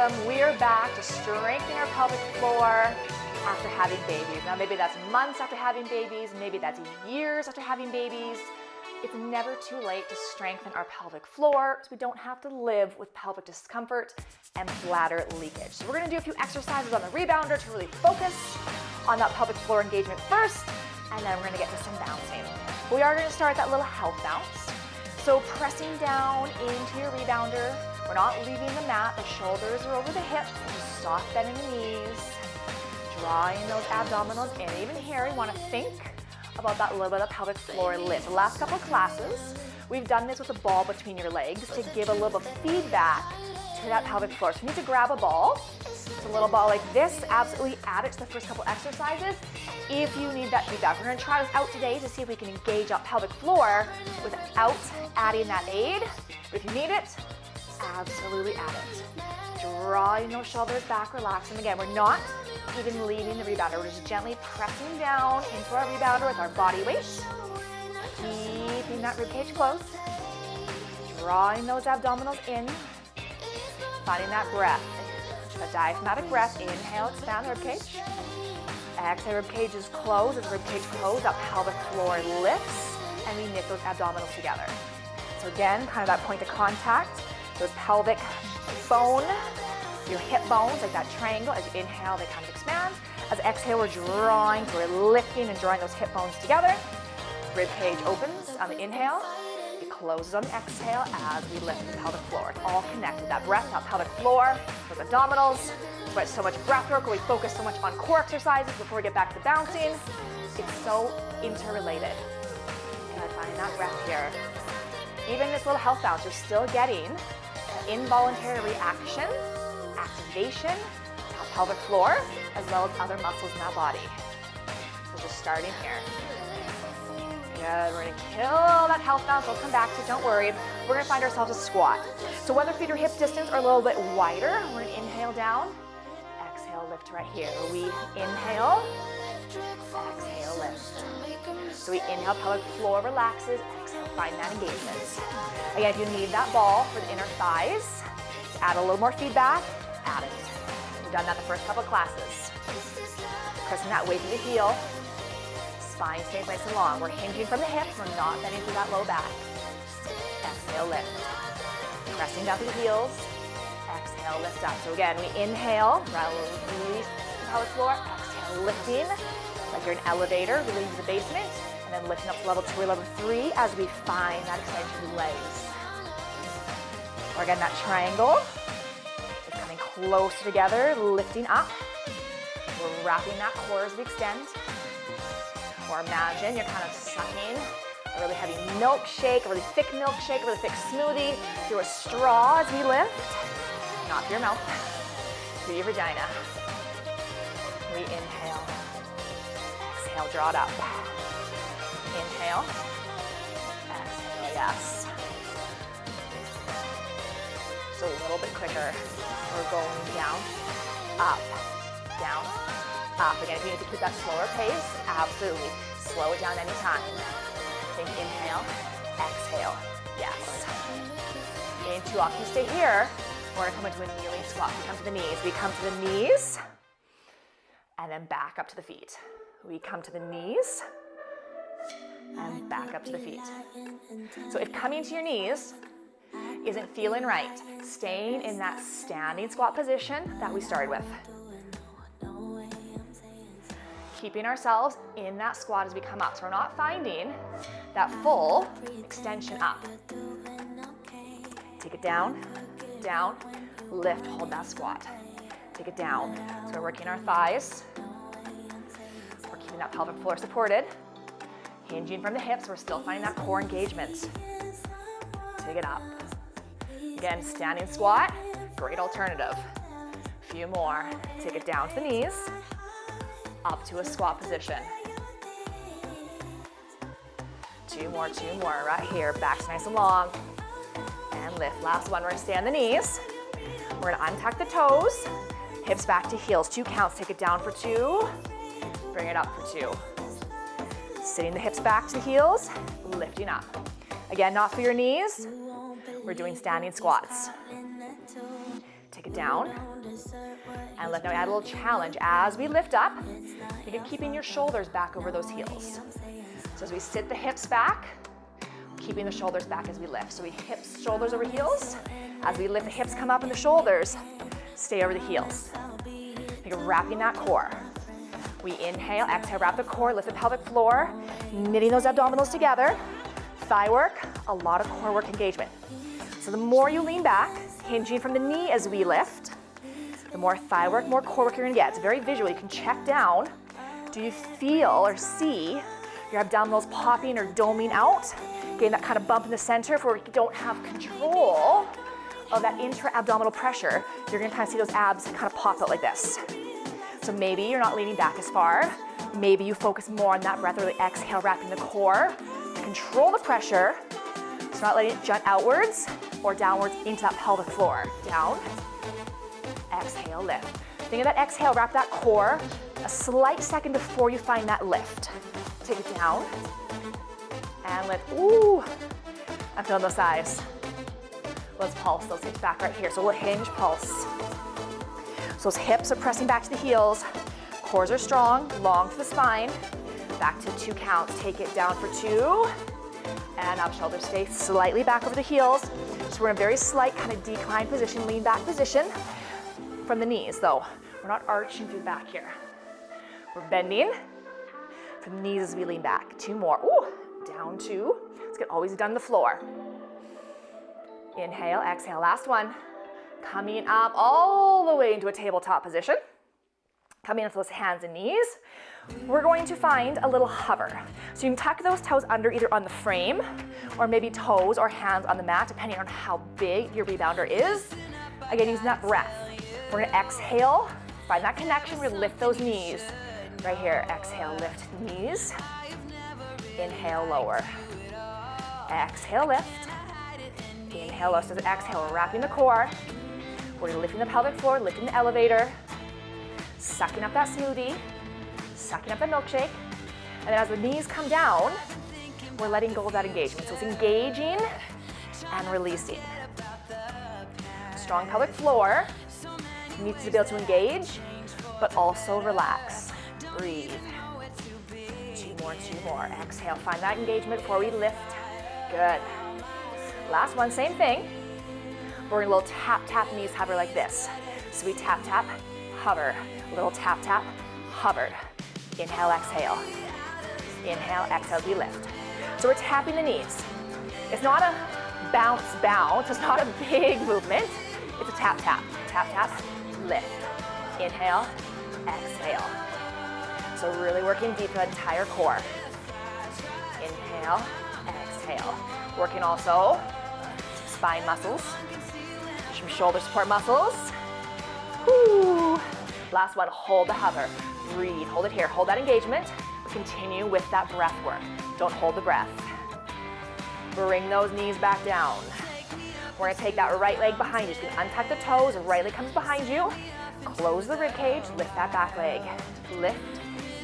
Postpartum, we're back to strengthen our pelvic floor after having babies. Now maybe that's months after having babies, maybe that's years after having babies. It's never too late to strengthen our pelvic floor so we don't have to live with pelvic discomfort and bladder leakage. So we're gonna do a few exercises on the rebounder to really focus on that pelvic floor engagement first, and then we're gonna get to some bouncing. We are gonna start that little health bounce. So pressing down into your rebounder. We're not leaving the mat, the shoulders are over the hips, just soft bending the knees, drawing those abdominals in. Even here, you wanna think about that little bit of pelvic floor lift. The last couple of classes, we've done this with a ball between your legs to give a little bit of feedback to that pelvic floor. So you need to grab a ball. It's a little ball like this. Absolutely add it to the first couple exercises if you need that feedback. We're gonna try this out today to see if we can engage that pelvic floor without adding that aid. But if you need it, absolutely add it. Drawing those shoulders back, relaxing. Again, we're not even leaving the rebounder. We're just gently pressing down into our rebounder with our body weight. Keeping that ribcage closed. Drawing those abdominals in. Finding that breath. A diaphragmatic breath. Inhale, expand the ribcage. Exhale, ribcage is closed. As the ribcage closed, that pelvic floor lifts, and we knit those abdominals together. So again, kind of that point of contact. Those pelvic bone, your hip bones, like that triangle. As you inhale, they kind of expand. As exhale, we're drawing, so we're lifting and drawing those hip bones together. Rib cage opens on the inhale. It closes on the exhale as we lift the pelvic floor. It's all connected. That breath, that pelvic floor, those abdominals. That's why it's so much breath work, we focus so much on core exercises before we get back to bouncing. It's so interrelated. And finding that breath here. Even this little health bounce, you're still getting an involuntary reaction, activation, of pelvic floor, as well as other muscles in that body. So just starting here. Good, we're gonna kill that health bounce. We'll come back to it, don't worry. We're gonna find ourselves a squat. So whether feet or hip distance are a little bit wider, we're gonna inhale down, exhale, lift right here. We inhale, exhale, lift. So we inhale, pelvic floor relaxes, exhale, find that engagement. Again, if you need that ball for the inner thighs, add a little more feedback, add it. We've done that the first couple classes. Pressing that weight to the heel. Spine stays nice and long. We're hinging from the hips. We're not bending through that low back. Exhale, lift. Pressing down through the heels. Exhale, lift up. So again, we inhale, release the pelvic floor. Exhale, lifting, like you're an elevator, we leave the basement, and then lifting up to level 2 or level 3 as we find that extension of the legs. Or again, that triangle is coming closer together, lifting up. We're wrapping that core as we extend. Or imagine you're kind of sucking a really heavy milkshake, a really thick milkshake, a really thick smoothie through a straw as we lift. Not through your mouth, through your vagina. We inhale. Exhale, draw it up. Inhale. Exhale, yes. Just a little bit quicker. We're going down, up, down, up. Again, if you need to keep that slower pace, absolutely. Slow it down anytime. Think inhale, exhale, yes. Into up. You stay here. We're gonna come into a kneeling squat. We come to the knees. We come to the knees, and then back up to the feet. We come to the knees, and back up to the feet. So if coming to your knees isn't feeling right, staying in that standing squat position that we started with. Keeping ourselves in that squat as we come up. So we're not finding that full extension up. Take it down, down, lift, hold that squat. Take it down. So we're working our thighs. We're keeping that pelvic floor supported. Hinging from the hips, we're still finding that core engagement. Take it up. Again, standing squat, great alternative. A few more. Take it down to the knees. Up to a squat position. Two more, right here. Back's nice and long. And lift. Last one, we're gonna stay on the knees. We're gonna untuck the toes. Hips back to heels. 2 counts, take it down for 2. Bring it up for 2. Sitting the hips back to the heels, lifting up. Again, not for your knees. We're doing standing squats. Take it down and lift. Now add a little challenge. As we lift up, think of keeping your shoulders back over those heels. So as we sit the hips back, keeping the shoulders back as we lift. So we hips, shoulders over heels. As we lift, the hips come up and the shoulders stay over the heels. Think of wrapping that core. We inhale, exhale, wrap the core, lift the pelvic floor, knitting those abdominals together. Thigh work, a lot of core work engagement. So the more you lean back, hinging from the knee as we lift, the more thigh work, more core work you're gonna get. It's very visual. You can check down. Do you feel or see your abdominals popping or doming out? Getting that kind of bump in the center. If we don't have control of that intra-abdominal pressure, you're gonna kind of see those abs kind of pop out like this. So maybe you're not leaning back as far. Maybe you focus more on that breath, really exhale, wrapping the core. Control the pressure, so not letting it jut outwards or downwards into that pelvic floor. Down, exhale, lift. Think of that exhale, wrap that core a slight second before you find that lift. Take it down and lift. Ooh, I'm feeling those thighs. Let's pulse those hips back right here. So we'll hinge, pulse. So those hips are pressing back to the heels. Cores are strong, long to the spine. Back to 2 counts. Take it down for 2. And up, shoulders stay slightly back over the heels. So we're in a very slight kind of decline position, lean back position from the knees though. We're not arching through the back here. We're bending from the knees as we lean back. 2 more. Ooh, down 2. Let's get always done the floor. Inhale, exhale, last one. Coming up all the way into a tabletop position. Coming into those hands and knees. We're going to find a little hover. So you can tuck those toes under either on the frame or maybe toes or hands on the mat, depending on how big your rebounder is. Again, using that breath. We're gonna exhale, find that connection, we're gonna lift those knees. Right here, exhale, lift the knees. Inhale, lower. Exhale, lift. Inhale, lower. So exhale, we're wrapping the core. We're lifting the pelvic floor, lifting the elevator. Sucking up that smoothie. Sucking up the milkshake. And then as the knees come down, we're letting go of that engagement. So it's engaging and releasing. Strong pelvic floor needs to be able to engage, but also relax. Breathe. 2 more, 2 more. Exhale, find that engagement before we lift. Good. Last one, same thing. We're gonna little tap, tap, knees hover like this. So we tap, tap, hover. Little tap, tap, hover. Inhale, exhale. Inhale, exhale, we lift. So we're tapping the knees. It's not a bounce, bounce. It's not a big movement. It's a tap, tap, tap, tap, lift. Inhale, exhale. So really working deep the entire core. Inhale, exhale. Working also some spine muscles, some shoulder support muscles. Woo. Last one, hold the hover. Breathe, hold it here, hold that engagement. Continue with that breath work. Don't hold the breath. Bring those knees back down. We're gonna take that right leg behind you. So you can untuck the toes, right leg comes behind you. Close the rib cage, lift that back leg. Lift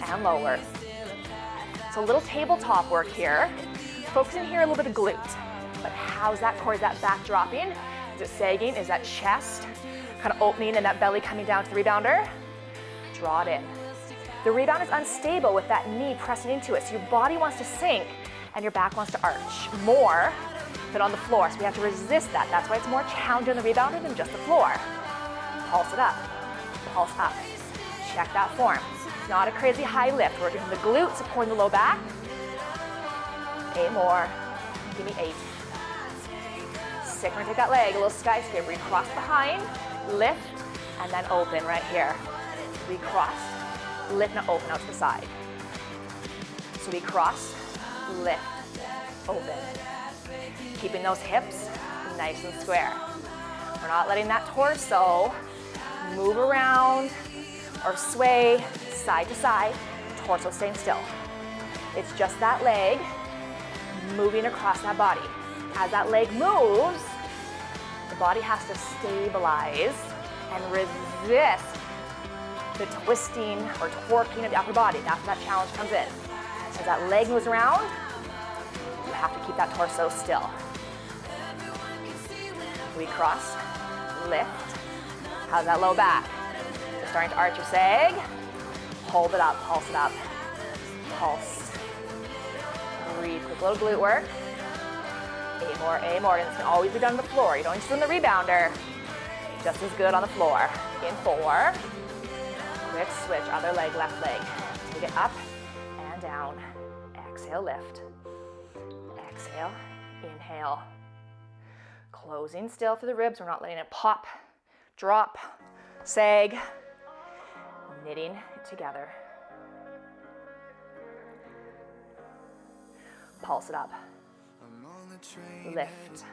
and lower. So a little tabletop work here. Focusing here a little bit of glute. But how's that core, is that back dropping? Is it sagging? Is that chest kind of opening and that belly coming down to the rebounder? Draw it in. The rebound is unstable with that knee pressing into it. So your body wants to sink and your back wants to arch more than on the floor. So we have to resist that. That's why it's more challenging on the rebounder than just the floor. Pulse it up, pulse up. Check that form. It's not a crazy high lift. Working from the glute, supporting the low back. 8 more. Give me 8. 6. We're gonna take that leg, a little skyscraper. We cross behind, lift, and then open right here. We cross, lift, and open out to the side. So we cross, lift, open. Keeping those hips nice and square. We're not letting that torso move around or sway side to side, torso staying still. It's just that leg moving across that body. As that leg moves, the body has to stabilize and resist the twisting or twerking of the upper body. That's where that challenge comes in. So as that leg moves around, you have to keep that torso still. We cross, lift, How's that low back? So starting to arch your sag. Hold it up, pulse it up. Pulse. Breathe, quick little glute work. 8 more, 8 more. And this can always be done on the floor. You don't need to do in the rebounder. Just as good on the floor. In 4. Quick switch, other leg, left leg. Take it up and down. Exhale, lift. Exhale, inhale. Closing still through the ribs. We're not letting it pop, drop, sag. Knitting it together. Pulse it up. Lift.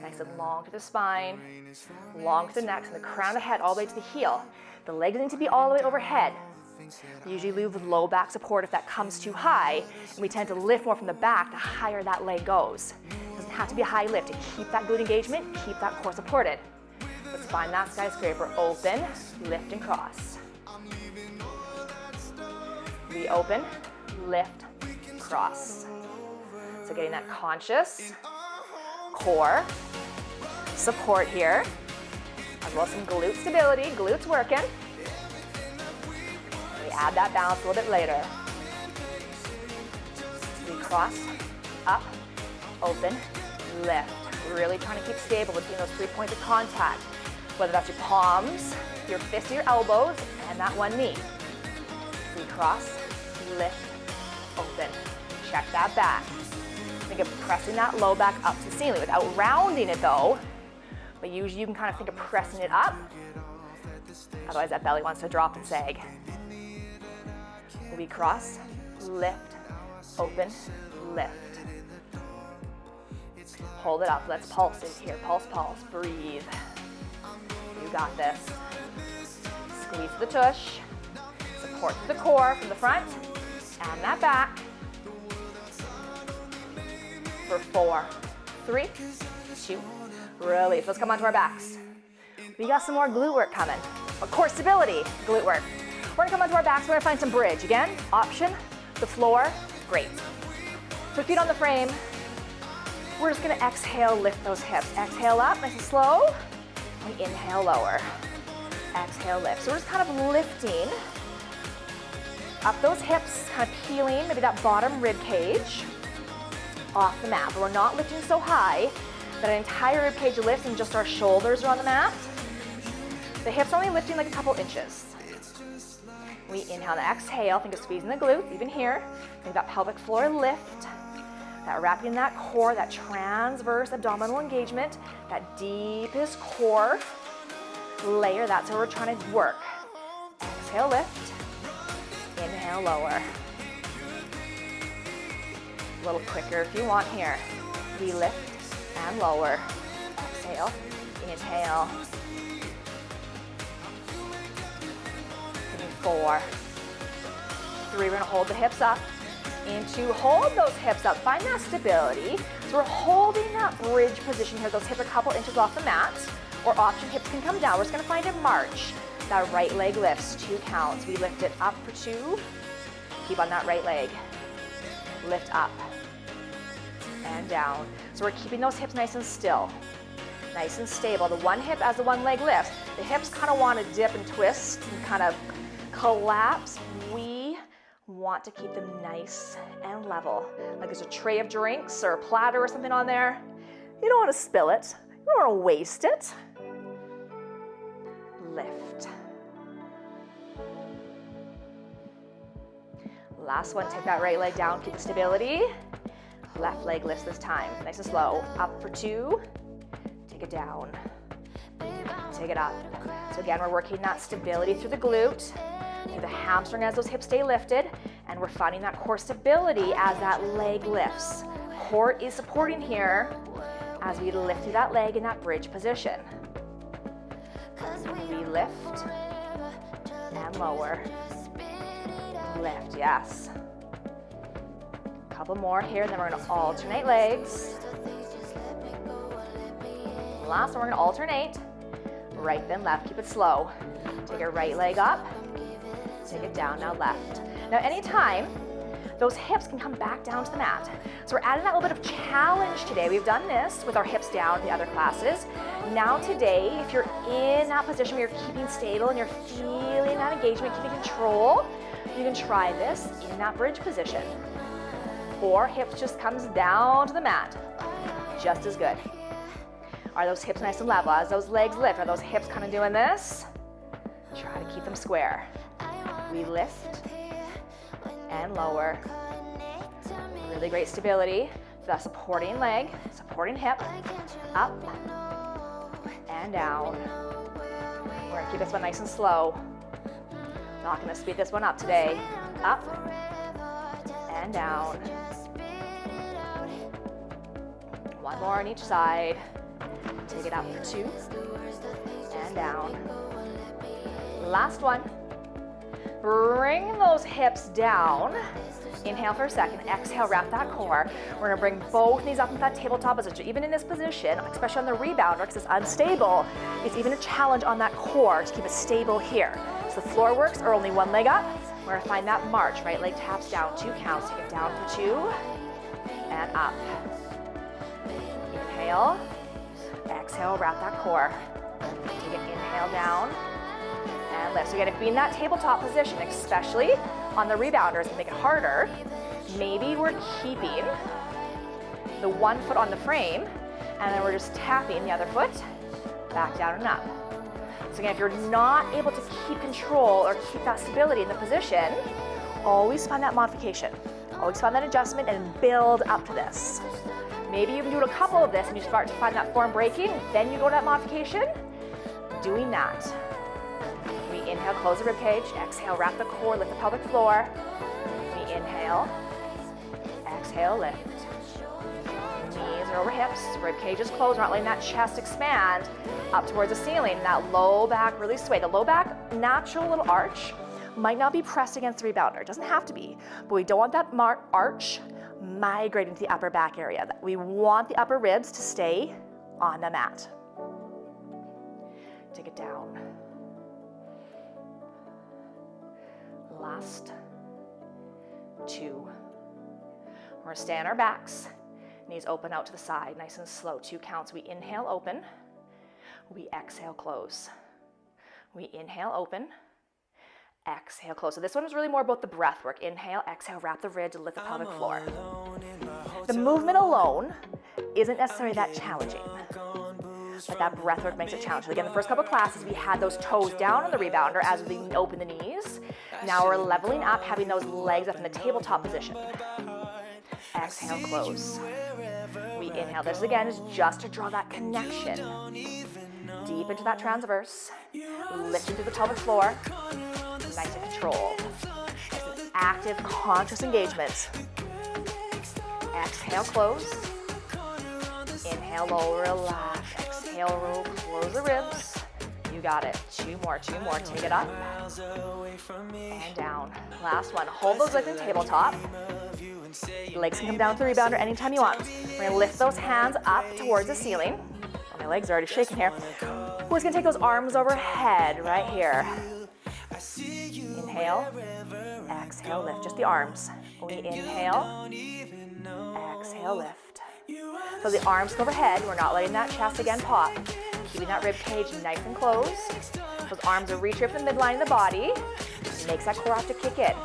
Nice and long to the spine, long to the neck, and the crown of the head all the way to the heel. The legs need to be all the way overhead. We usually leave with low back support if that comes too high, and we tend to lift more from the back the higher that leg goes. It doesn't have to be a high lift to keep that glute engagement, keep that core supported. Let's find that skyscraper. Open, lift, and cross. Reopen, lift, cross. So getting that conscious core support here, as well as some glute stability, glutes working. We add that balance a little bit later. We cross, up, open, lift. Really trying to keep stable between those 3 points of contact, whether that's your palms, your fists, your elbows, and that one knee. We cross, lift, open. Check that back. Think of pressing that low back up to the ceiling without rounding it though, but usually you can kind of think of pressing it up. Otherwise that belly wants to drop and sag. We cross, lift, open, lift. Hold it up, let's pulse it here. Pulse, pulse, breathe. You got this. Squeeze the tush, support the core from the front, and that back. For 4, 3, 2, release. Let's come onto our backs. We got some more glute work coming. Of course, stability, glute work. We're gonna come onto our backs, we're gonna find some bridge. Again, option, the floor, great. So feet on the frame. We're just gonna exhale, lift those hips. Exhale up, nice and slow. And inhale, lower. Exhale, lift. So we're just kind of lifting up those hips, kind of peeling maybe that bottom rib cage off the mat. But we're not lifting so high that an entire rib cage lifts and just our shoulders are on the mat. The hips are only lifting like a couple inches. We inhale and exhale. Think of squeezing the glutes, even here. Think that pelvic floor lift. That wrapping that core, that transverse abdominal engagement, that deepest core layer. That's where we're trying to work. Exhale, lift. Inhale, lower. A little quicker if you want here. We lift and lower. Exhale, inhale. 4, 3, we're gonna hold the hips up. Into hold those hips up, find that stability. So we're holding that bridge position here. Those hips are a couple inches off the mat, or option hips can come down. We're just gonna find a march. That right leg lifts, 2 counts. We lift it up for 2. Keep on that right leg. Lift up and down. So we're keeping those hips nice and still, nice and stable. The one hip as the one leg lifts. The hips kind of want to dip and twist and kind of collapse. We want to keep them nice and level. Like there's a tray of drinks or a platter or something on there. You don't want to spill it. You don't want to waste it. Lift. Last one, take that right leg down, keep the stability. Left leg lifts this time, nice and slow. Up for 2, take it down. Take it up. So again, we're working that stability through the glute, through the hamstring as those hips stay lifted, and we're finding that core stability as that leg lifts. Core is supporting here as we lift through that leg in that bridge position. We lift and lower. Lift, yes. Couple more here, then we're gonna alternate legs. Last one, we're gonna alternate. Right then left, keep it slow. Take your right leg up, take it down, now left. Now anytime those hips can come back down to the mat. So we're adding that little bit of challenge today. We've done this with our hips down in the other classes. Now today, if you're in that position where you're keeping stable and you're feeling that engagement, keeping control, you can try this in that bridge position. Or hips just comes down to the mat, just as good. Are those hips nice and level? As those legs lift, are those hips kind of doing this? Try to keep them square. We lift and lower. Really great stability. The supporting leg, supporting hip, up and down. We're gonna keep this one nice and slow. Not gonna speed this one up today. Up and down. One more on each side. Take it up for 2 and down. Last one. Bring those hips down. Inhale for a second, exhale, wrap that core. We're gonna bring both knees up into that tabletop position. Even in this position, especially on the rebounder, because it's unstable, it's even a challenge on that core to keep it stable here. So the floor works, or only one leg up. We're gonna find that march, right leg taps down, 2 counts, take it down for 2, and up. Inhale, exhale, wrap that core. Take it, inhale down, and lift. So again, if you're in that tabletop position, especially on the rebounders, to make it harder, maybe we're keeping the one foot on the frame, and then we're just tapping the other foot back down and up. So again, if you're not able to keep control or keep that stability in the position, always find that modification. Always find that adjustment and build up to this. Maybe you can do a couple of this and you start to find that form breaking, then you go to that modification. Doing that. We inhale, close the rib cage. Exhale, wrap the core, lift the pelvic floor. We inhale, exhale, lift. Knees are over hips, rib cage is closed. We're not letting that chest expand up towards the ceiling. That low back really sway. The low back, natural little arch, might not be pressed against the rebounder. It doesn't have to be, but we don't want that arch migrating to the upper back area. We want the upper ribs to stay on the mat. Take it down. Last 2. We're gonna stay on our backs. Knees open out to the side, nice and slow. 2 counts. We inhale, open. We exhale, close. We inhale, open. Exhale, close. So this one is really more about the breath work. Inhale, exhale, wrap the ribs, lift the pelvic floor. The movement alone isn't necessarily that challenging, but that breath work makes it challenging. Again, the first couple of classes, we had those toes down on the rebounder as we open the knees. Now we're leveling up, having those legs up in the tabletop position. Exhale, close. We inhale. This again is just to draw that connection deep into that transverse, lifting through the pelvic floor. Nice and control. Nice and active, conscious engagement. Exhale, close. Inhale, lower, relax. Exhale, roll, close the ribs. You got it. 2 more. Take it up and down. Last one. Hold those legs in tabletop. Legs can come down to the rebounder anytime you want. We're gonna lift those hands up towards the ceiling. Oh, my legs are already shaking here. We're just gonna take those arms overhead right here. Inhale, exhale, lift, just the arms. We inhale, exhale, lift. So the arms go overhead, we're not letting that chest again pop. Keeping that rib cage nice and closed. Those arms are reaching up the midline of the body. Makes that core have to kick in.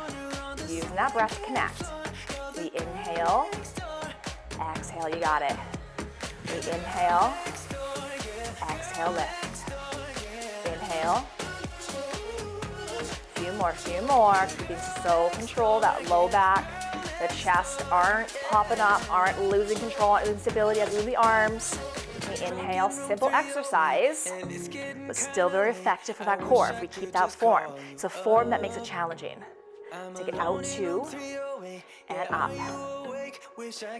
Using that breath to connect. We inhale, exhale, you got it. We inhale, exhale, lift. Inhale. Few more, keeping so control, that low back, the chest aren't popping up, aren't losing control, aren't losing stability as we move the arms. We inhale, simple exercise, but still very effective for that core if we keep that form. It's a form that makes it challenging. Take it out, 2, and up.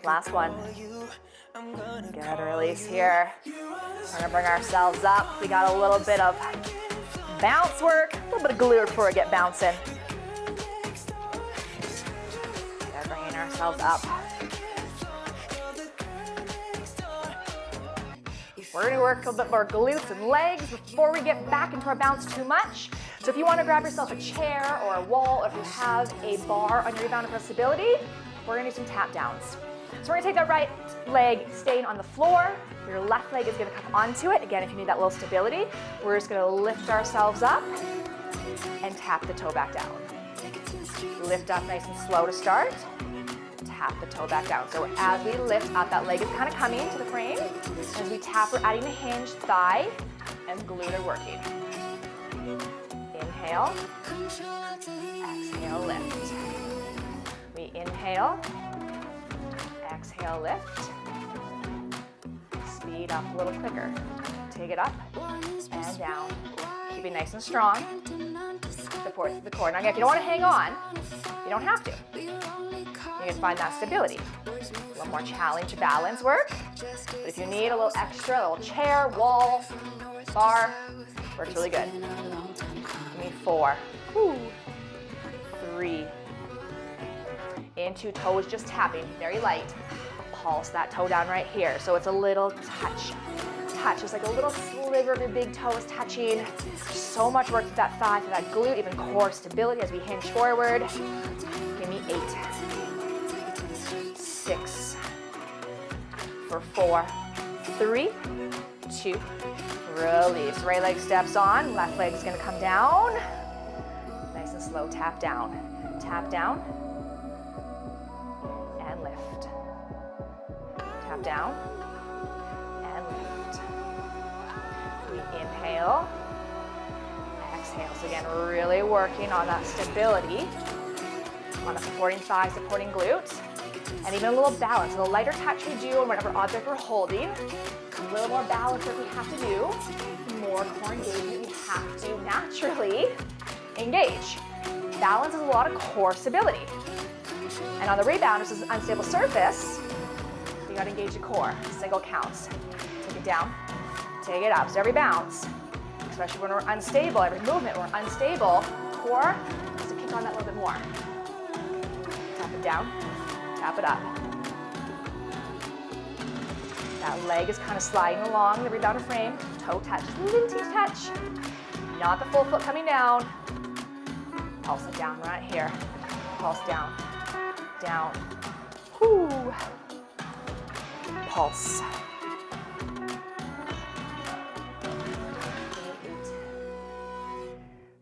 Last one. Good release here. We're gonna bring ourselves up. We got a little bit of bounce work, a little bit of glute before we get bouncing. Good, bringing ourselves up. We're gonna work a little bit more glutes and legs before we get back into our bounce too much. So if you want to grab yourself a chair or a wall, or if you have a bar on your rebounder for stability, we're going to do some tap downs. So we're going to take that right leg staying on the floor. Your left leg is going to come onto it. Again, if you need that little stability, we're just going to lift ourselves up and tap the toe back down. Lift up nice and slow to start. Tap the toe back down. So as we lift up, that leg is kind of coming to the frame. As we tap, we're adding a hinge, thigh and glute are working. Inhale, exhale, lift. We inhale, exhale, lift. Speed up a little quicker. Take it up and down. Keep it nice and strong. Support the core. Now, if you don't want to hang on, you don't have to. You can find that stability. A little more challenge balance work. But if you need a little extra, a little chair, wall, bar, works really good. Give me 4, 3, into toes just tapping, very light. Pulse that toe down right here. So it's a little touch. Just like a little sliver of your big toes touching. So much work with that thigh, for that glute, even core stability as we hinge forward. Give me 8, 6, for 4, 3, 2, release. Right leg steps on, left leg is going to come down. Nice and slow, tap down, and lift. Tap down and lift. We inhale, exhale. So again, really working on that stability, on the supporting thigh, supporting glutes, and even a little balance. So the lighter touch we do on whatever object we're holding, a little more balance that we have to do, more core engagement we have to naturally engage. Balance is a lot of core stability. And on the rebound, this is an unstable surface, you gotta engage the core. Single counts. Take it down, take it up. So every bounce, especially when we're unstable, every movement we're unstable, core has to kick on that a little bit more. Tap it down, tap it up. That leg is kind of sliding along the rebounder frame. Toe touch, little teeth touch. Not the full foot coming down. Pulse it down right here. Pulse down, down. Whoo. Pulse. 8,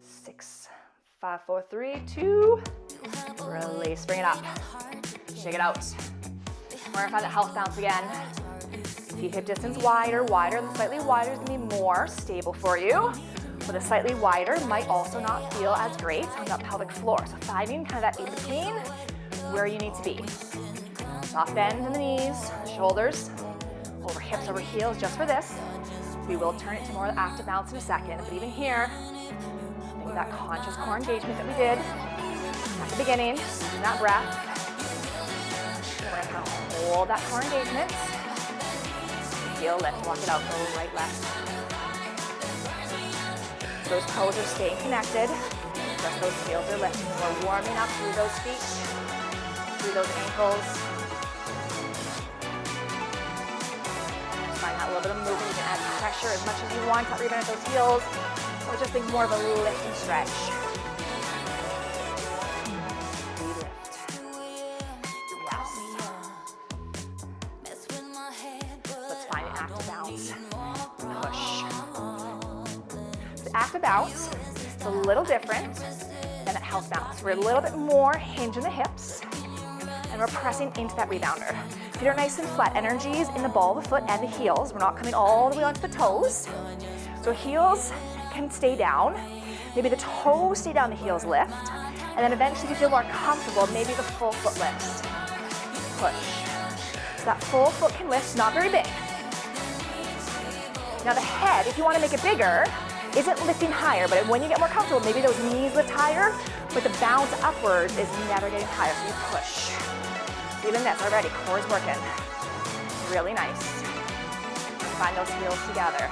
6, 5, 4, 3, 2. Release. Bring it up. Shake it out. We're gonna find that health bounce again. Feet hip distance wider. Slightly wider is gonna be more stable for you. But a slightly wider might also not feel as great on that pelvic floor. So finding kind of that in between where you need to be. Soft bend in the knees, shoulders, over hips, over heels, just for this. We will turn it to more active bounce in a second, but even here, think that conscious core engagement that we did at the beginning, and that breath. We're gonna kind of hold that core engagement. Heel lift, walk it out, go right, left. Those toes are staying connected. Just those heels are lifting. We're warming up through those feet, through those ankles. Find that little bit of movement. You can add pressure as much as you want to rebound at those heels, or just think more of a lift and stretch. We lift. Yes. Let's find an active bounce. Push. The active bounce is a little different than that health bounce. We're a little bit more hinge in the hips, and we're pressing into that rebounder. Feet are nice and flat. Energies in the ball of the foot and the heels. We're not coming all the way onto the toes. So heels can stay down. Maybe the toes stay down, the heels lift. And then eventually, if you feel more comfortable, maybe the full foot lifts. Push. So that full foot can lift, not very big. Now the head, if you want to make it bigger, isn't lifting higher, but when you get more comfortable, maybe those knees lift higher, but the bounce upwards is never getting higher, so you push. Even this already, core is working. Really nice. Find those heels together.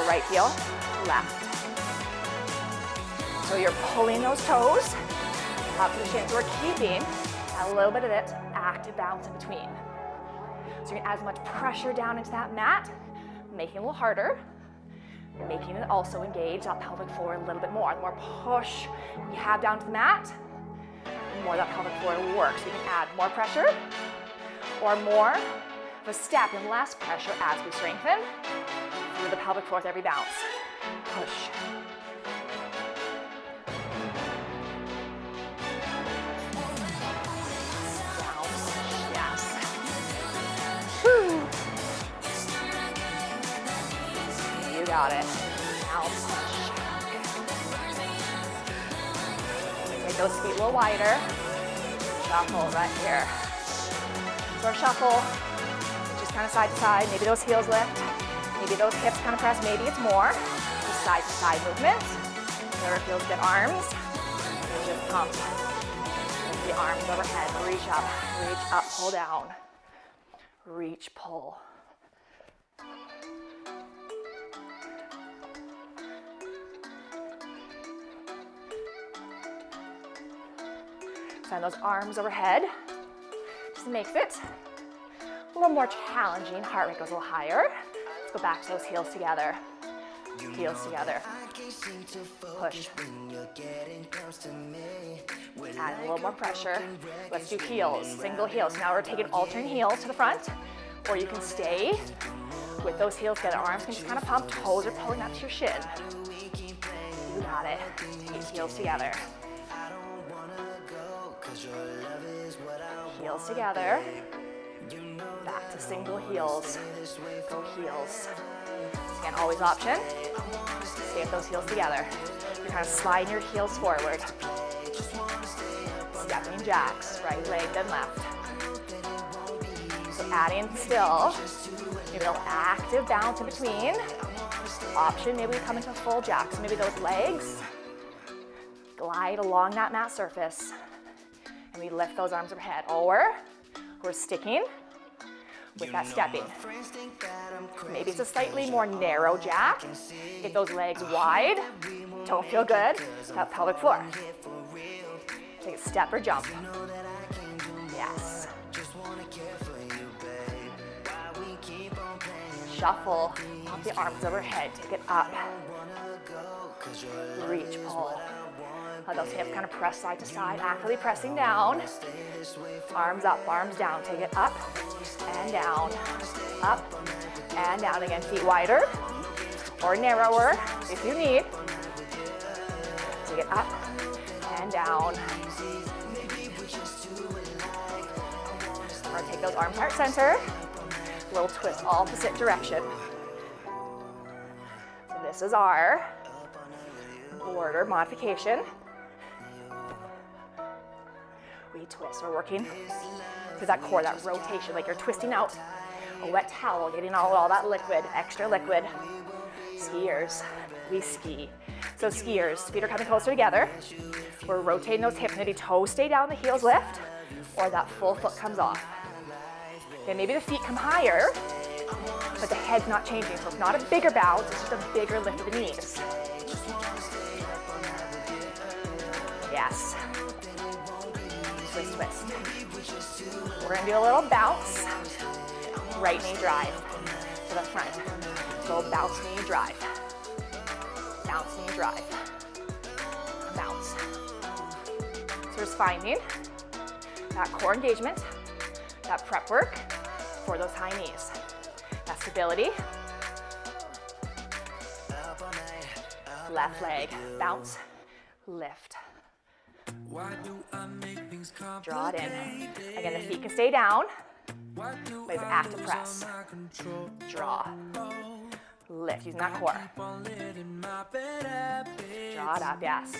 Right heel, left. So you're pulling those toes up to the shin. So we're keeping a little bit of it active bounce in between. So you're gonna add as much pressure down into that mat, making it a little harder. making it also engage that pelvic floor a little bit more. The more push you have down to the mat, the more that pelvic floor works. You can add more pressure or more of a step and less pressure as we strengthen through the pelvic floor with every bounce. Push. Got it. Now push. Take those feet a little wider. Shuffle right here. So our shuffle, just kind of side to side. Maybe those heels lift. Maybe those hips kind of press. Maybe it's more. Just side to side movement. Whatever feels good. Arms. And just pump. Lift the arms overhead. Reach up, pull down. Reach, pull. Send those arms overhead. Just makes it a little more challenging. Heart rate goes a little higher. Let's go back to those heels together. Heels together. Push. Add a little more pressure. Let's do heels, single heels. Now we're taking alternate heels to the front, or you can stay with those heels together. Arms can just kind of pump. Toes are pulling up to your shin. You got it. Take heels together. Heels together. Back to single heels. Go heels. Again, always option. Stay with those heels together. You're kind of sliding your heels forward. Stepping jacks, right leg, then left. So adding still, maybe a little active bounce in between. Option, maybe we come into a full jack. So maybe those legs glide along that mat surface. And we lift those arms overhead. Or we're sticking with that stepping. Maybe it's a slightly more narrow jack. Get those legs wide. Don't feel good. That pelvic floor. Take a step or jump. Yes. Shuffle. Pump the arms overhead. Take it up. Reach, pull. Let those hips kind of press side to side, actively pressing down. Arms up, arms down. Take it up and down, up and down. Again, feet wider or narrower if you need. Take it up and down. Or take those arms heart center. Little twist, all opposite direction. So this is our border modification. We twist. We're working through that core, that rotation, like you're twisting out a wet towel, getting all that liquid, extra liquid. Skiers, we ski. So skiers, feet are coming closer together. We're rotating those hips. Maybe toes stay down, the heels lift, or that full foot comes off. Okay, maybe the feet come higher, but the head's not changing. So it's not a bigger bounce, it's just a bigger lift of the knees. Yes. Twist, twist. We're gonna do a little bounce. Right knee drive to the front. So bounce knee drive. Bounce knee drive. Bounce. So we're just finding that core engagement, that prep work for those high knees. That stability. Left leg, bounce, lift. Draw it in. Again, the feet can stay down, but it's active press. Draw. Lift, using that core. Draw it up, yes.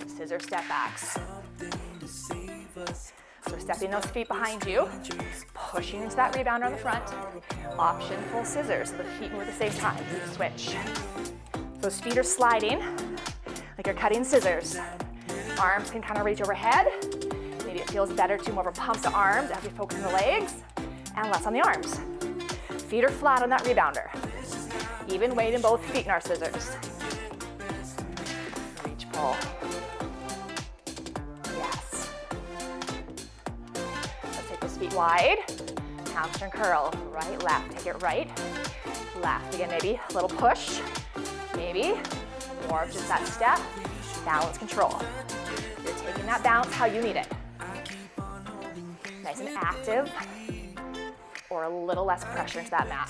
Scissor step backs. So we're stepping those feet behind you, pushing into that rebounder on the front. Option, full scissors, so the feet move at the same time. Switch. Those feet are sliding like you're cutting scissors. Arms can kind of reach overhead. Maybe it feels better to more of a pump the arms as we focus on the legs and less on the arms. Feet are flat on that rebounder. Even weight in both feet in our scissors. Reach, pull. Yes. Let's take those feet wide. Hamstring curl, right, left. Take it right, left. Again, maybe a little push, maybe more of just that step, balance control. You're taking that balance how you need it. Nice and active, or a little less pressure into that mat.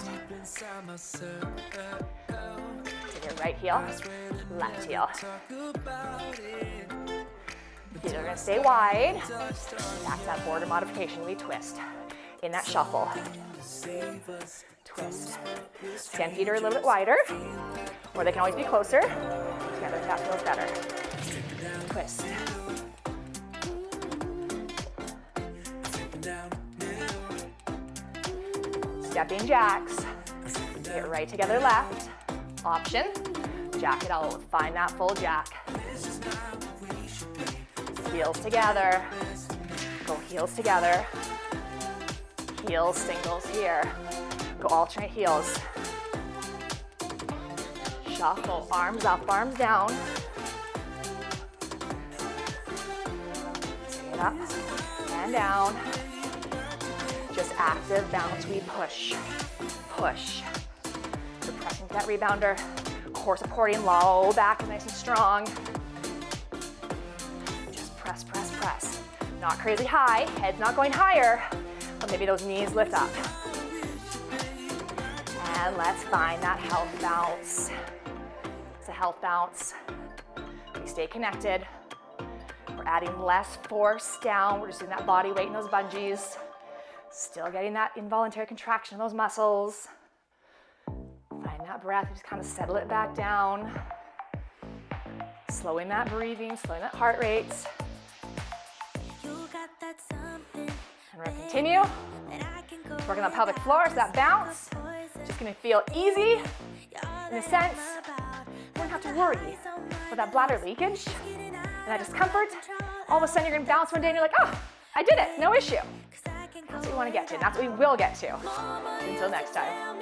Take your right heel, left heel. Feet are gonna stay wide. Back to that border modification, we twist. In that shuffle. Twist. Stand feet are a little bit wider, or they can always be closer. Together if that feels better. Twist. Stepping jacks. Get right together left. Option. Jack it out. Find that full jack. Heels together. Go heels together. Heels, singles here. Go alternate heels. Shuffle, arms up, arms down. Take it up and down. Just active bounce, we push, push. We're pressing to that rebounder. Core supporting, low back is nice and strong. Just press, press, press. Not crazy high, head's not going higher, but maybe those knees lift up. And let's find that health bounce. It's a health bounce. We stay connected. We're adding less force down. We're just doing that body weight in those bungees. Still getting that involuntary contraction in those muscles. Find that breath, just kind of settle it back down. Slowing that breathing, slowing that heart rate. And we're gonna continue. Working on the pelvic floor, so that bounce. Just gonna feel easy in a sense. You don't have to worry about that bladder leakage and that discomfort. All of a sudden you're gonna bounce one day and you're like, oh, I did it, no issue. That's what we wanna get to, and that's what we will get to. Until next time.